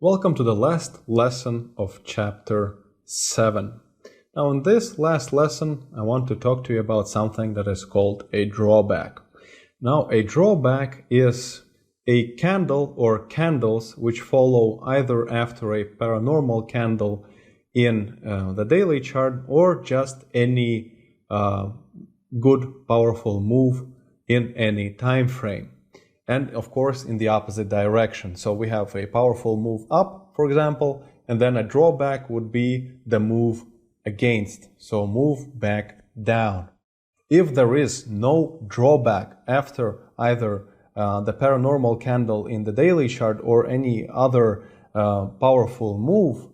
Welcome to the last lesson of chapter 7. Now in this last lesson I want to talk to you about something that is called a drawback. Now a drawback is a candle or candles which follow either after a paranormal candle in the daily chart or just any good powerful move in any time frame. And of course in the opposite direction. So we have a powerful move up, for example, and then a drawback would be the move against. So move back down. If there is no drawback after either the paranormal candle in the daily chart or any other powerful move,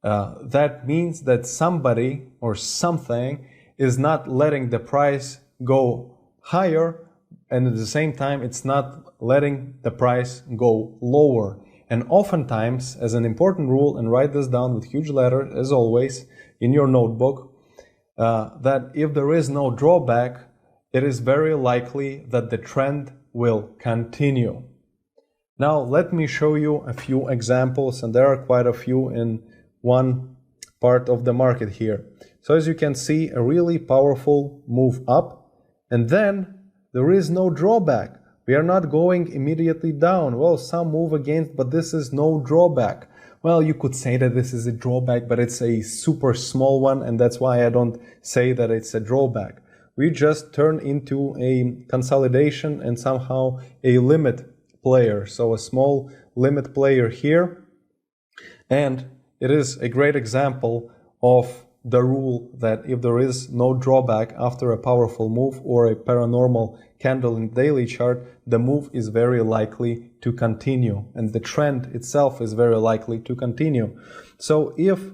that means that somebody or something is not letting the price go higher, and at the same time it's not letting the price go lower. And oftentimes, as an important rule, and write this down with huge letters as always in your notebook, that if there is no drawback, it is very likely that the trend will continue. Now let me show you a few examples, and there are quite a few in one part of the market here. So as you can see, a really powerful move up, and then there is no drawback. We are not going immediately down. Well, some move against, but this is no drawback. Well, you could say that this is a drawback, but it's a super small one, and that's why I don't say that it's a drawback. We just turn into a consolidation and somehow a limit player. So a small limit player here. And it is a great example of the rule that if there is no drawback after a powerful move or a paranormal candle in the daily chart, the move is very likely to continue, and the trend itself is very likely to continue. So if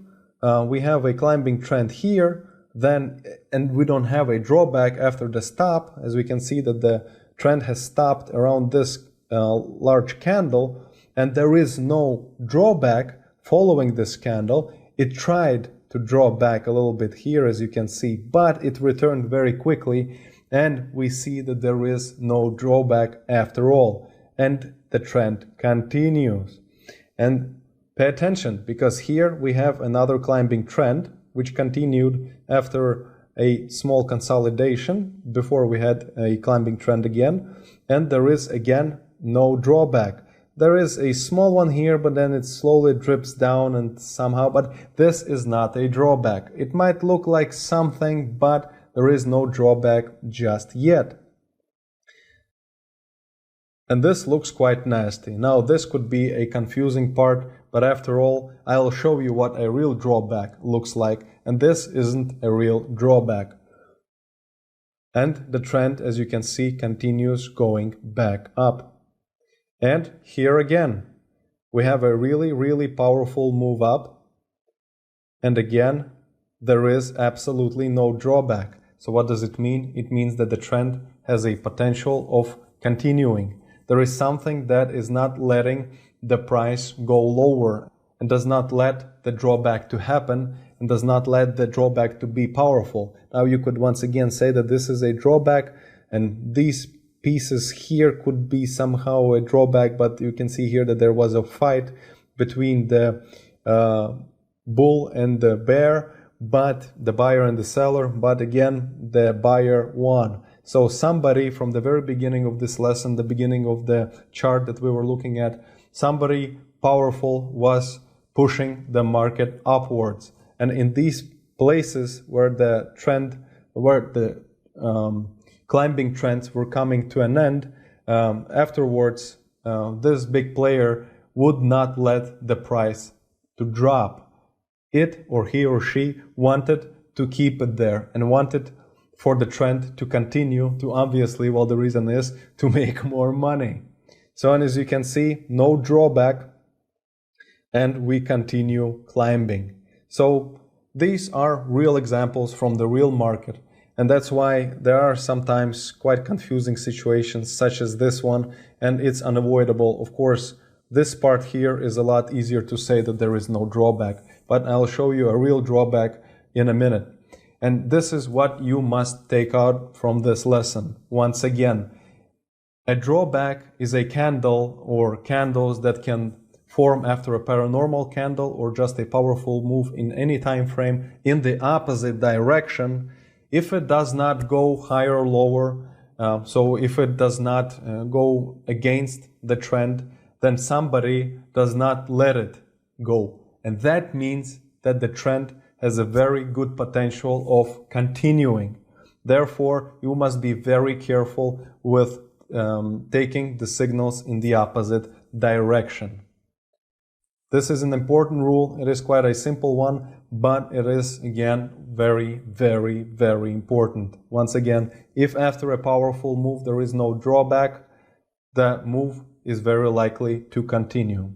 we have a climbing trend here, then and we don't have a drawback after the stop, as we can see that the trend has stopped around this large candle, and there is no drawback following this candle. It tried to draw back a little bit here, as you can see, but it returned very quickly, and we see that there is no drawback after all, and the trend continues. And pay attention, because here we have another climbing trend which continued after a small consolidation before we had a climbing trend again, and there is again no drawback. There is a small one here, but then it slowly drips down and somehow, but this is not a drawback. It might look like something, but there is no drawback just yet. And this looks quite nasty. Now this could be a confusing part, but after all, I'll show you what a real drawback looks like, and this isn't a real drawback. And the trend, as you can see, continues going back up. And here again, we have a really powerful move up. And again, there is absolutely no drawback. So what does it mean? It means that the trend has a potential of continuing. There is something that is not letting the price go lower and does not let the drawback to happen and does not let the drawback to be powerful. Now you could once again say that this is a drawback, and these pieces here could be somehow a drawback, but you can see here that there was a fight between the bull and the bear, but the buyer and the seller, but again the buyer won. So somebody from the very beginning of this lesson, the beginning of the chart that we were looking at, somebody powerful was pushing the market upwards, and in these places where the trend, where the climbing trends were coming to an end, afterwards this big player would not let the price to drop. It or he or she wanted to keep it there and wanted for the trend to continue to, obviously, well, the reason is to make more money. So, and as you can see, no drawback, and we continue climbing. So these are real examples from the real market. And that's why there are sometimes quite confusing situations such as this one, and it's unavoidable. Of course, this part here is a lot easier to say that there is no drawback, but I'll show you a real drawback in a minute. And this is what you must take out from this lesson. Once again, a drawback is a candle or candles that can form after a paranormal candle or just a powerful move in any time frame in the opposite direction, if it does not go higher or lower, so if it does not go against the trend, then somebody does not let it go. And that means that the trend has a very good potential of continuing. Therefore, you must be very careful with taking the signals in the opposite direction. This is an important rule. It is quite a simple one, but it is, again, very, very, very important. Once again, if after a powerful move there is no drawback, the move is very likely to continue.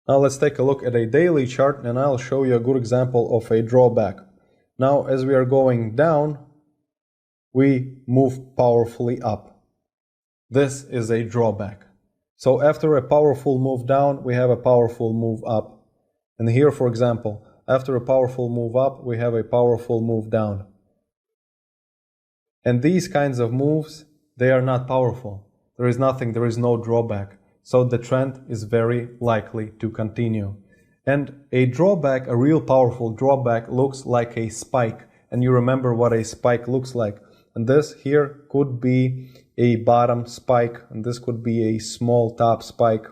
Now let's take a look at a daily chart, and I'll show you a good example of a drawback. Now, as we are going down, we move powerfully up. This is a drawback. So after a powerful move down, we have a powerful move up. And here, for example, after a powerful move up, we have a powerful move down. And these kinds of moves, they are not powerful. There is nothing, there is no drawback. So the trend is very likely to continue. And a drawback, a real powerful drawback, looks like a spike. And you remember what a spike looks like. And this here could be a bottom spike, and this could be a small top spike.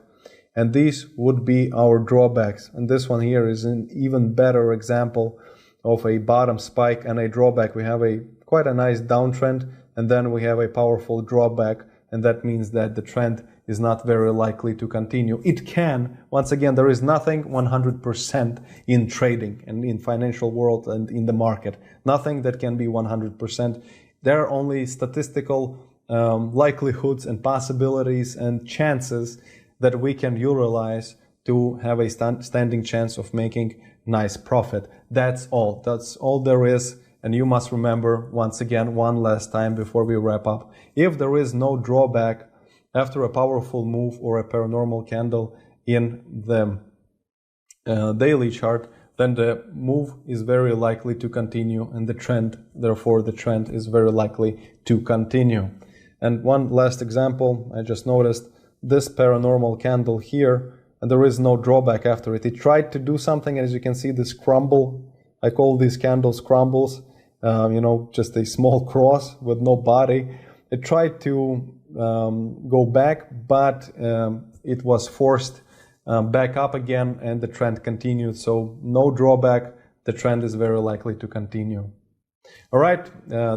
And these would be our drawbacks. And this one here is an even better example of a bottom spike and a drawback. We have quite a nice downtrend, and then we have a powerful drawback, and that means that the trend is not very likely to continue. It can. Once again, there is nothing 100% in trading and in financial world and in the market. Nothing that can be 100%. There are only statistical likelihoods and possibilities and chances that we can utilize to have a standing chance of making nice profit. That's all. That's all there is. And you must remember, once again, one last time before we wrap up, if there is no drawback after a powerful move or a paranormal candle in the daily chart, then the move is very likely to continue, and the trend, therefore the trend is very likely to continue. And one last example, I just noticed this paranormal candle here, and there is no drawback after it. It tried to do something, and as you can see, this crumble, I call these candles crumbles, just a small cross with no body. It tried to go back, but it was forced back up again, and the trend continued. So no drawback, the trend is very likely to continue. All right,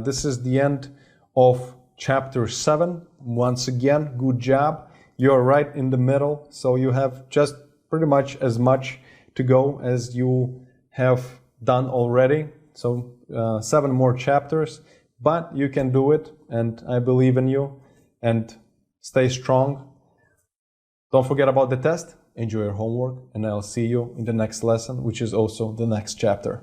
this is the end of chapter 7. Once again, good job. You're right in the middle, so you have just pretty much as much to go as you have done already. So 7 more chapters, but you can do it, and I believe in you. And stay strong. Don't forget about the test. Enjoy your homework, and I'll see you in the next lesson, which is also the next chapter.